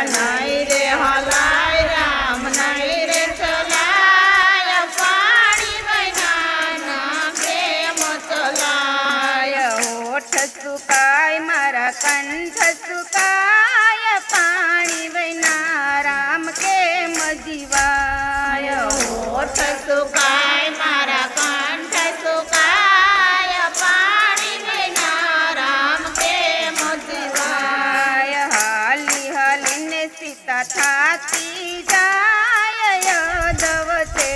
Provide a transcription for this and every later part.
નહીં રે હલાય રામ નહીં રે ચલાય પાણી વૈના પ્રેમ ચલાય હોઠ સુકાય મારા કંઠ સુકાય પાણી વૈના રામ કેમ જીવાય હોઠ સુકાય મારા કંઠ સુકાય પાણી વૈના રામ કેમ જીવાય હાલી હાલીને સીતા થાકી જાય દવસે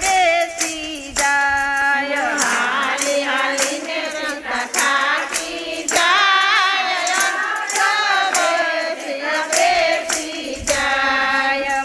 બેસી જાય હાલી હાલીને સીતા થાકી જાય બેસી જાય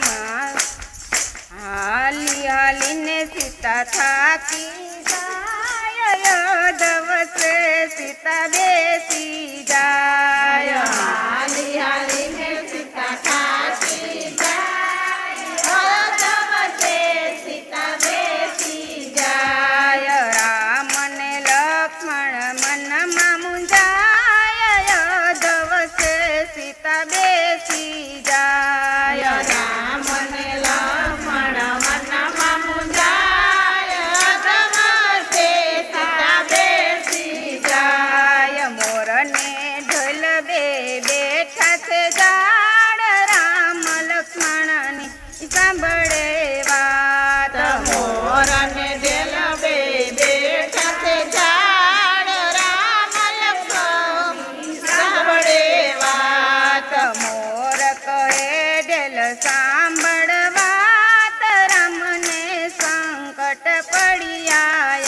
હાલી હાલીને સીતા થાકી જાય દવસે સીતા બેસી જાય હાલી હાલીને સીતા થાકી જાય દવસે સીતા બેસી જાય રામ ને લક્ષ્મણ મનમાં મુંજાય દવસે સીતા બેસી જાય રામ ને લક્ષ્મણ મનમાં મુંજાય દવસે સીતા બેસી જાય મોરને ઢોલ બેઠા છે ઝાડ રામ લક્ષ્મણની સાંભળે વાત મોરને ઢેલ બેઠા છે ઝાડ રામ લક્ષ્મણ સાંભળે વાત મોર કહે ઢેલ સાંભળ વાત રામને સંકટ પડ્યા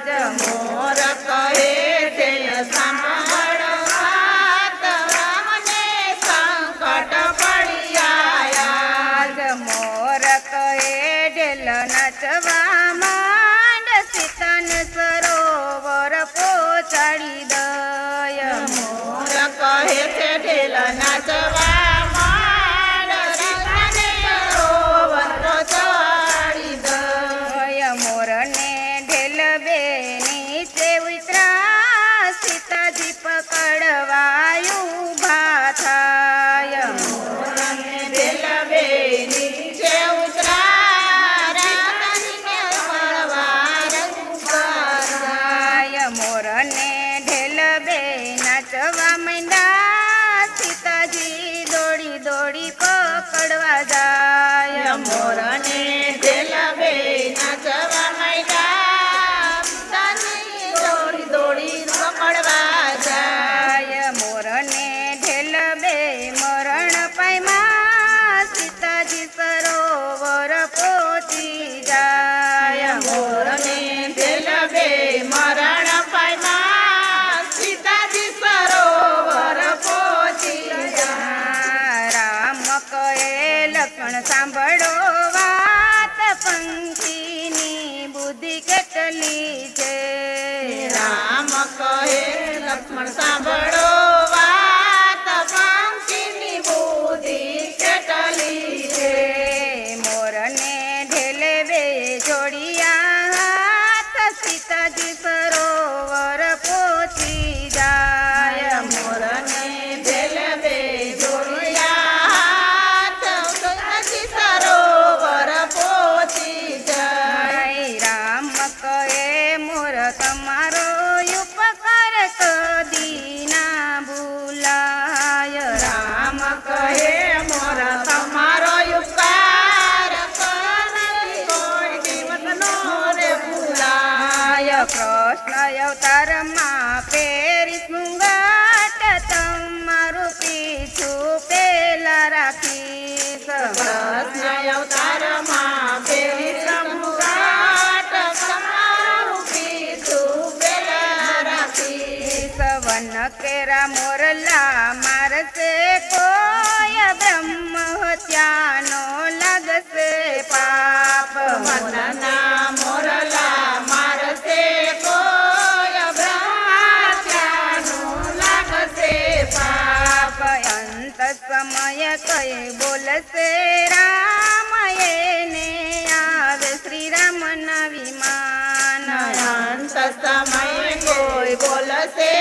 જ મોર કહે ઢેલ સાંભળ વાત રામને સંકટ પડ્યા જ મોર કહે ઢેલ નચવા માંડ સીતાને સરોવર પહોંચાડી દય મોર કહે છે ઢેલ નાચવા માંડ સીતાને સરોવર પહોંચાડી દય મોરને ઢેલ બે નીચે ઉતરા સીતાજી પકડવાય ઊભા થાય મોરને ઢેલ બે નીચે ઉતરા રાધાજીને વળવા રઘુપર મોરને ઢેલ બે નાચવા માંડ્યા સીતાજી દોડી દોડી પકડવા જાય મોરને ઢેલ બે નાચવા માંડ્યા સીતાજી દોડી દોડી પકડવા જાય મોરને ઢેલ બે મરણ પામ્યા સીતાજી સરોવર પહોંચી જાય મોરને ઢેલ બે મરણ પામ્યા સીતાજી સરોવર પહોંચી જાય રામ કહે લક્ષ્મણ સાંભળો વાત પંખીની બુદ્ધિ કેટલી છે રામ કહે લક્ષ્મણ સાંભળો વાત પંખીની બુદ્ધિ કેટલી છે મોરને ઢેલે બે જોડિયા હાથ સીતાજી સરોવર પહોંચી જાય મોરને ઢેલ બે જોડિયા હાથ સીતાજી સરોવર પહોંચી જાય રામ કહે મોર તમારો ઉપકાર કદી ના ભૂલાય રામ કહે મોર તમારો ઉપકાર કદી કોઈ દિવસ નો રે ભૂલાય કૃષ્ણ અવતારમાં પેરીસ મુંગાટ તમારું પીછું પેલા રાખીશ કૃષ્ણ અવતારમાં પેરીસ મુગાટ તમારું પીછું પેલા રાખીશ વન કેરા મોરલા મારશે કોઈ બ્રહ્મ હત્યાનો લાગશે પાપ વનના મોરલા મારશે કોઈ બ્રહ્મત્યાનું લાગશે પાપ અંત સમય કઈ બોલશે રામ એને આવે શ્રી રામ ના વિમાન અંત સમય કોઈ બોલશે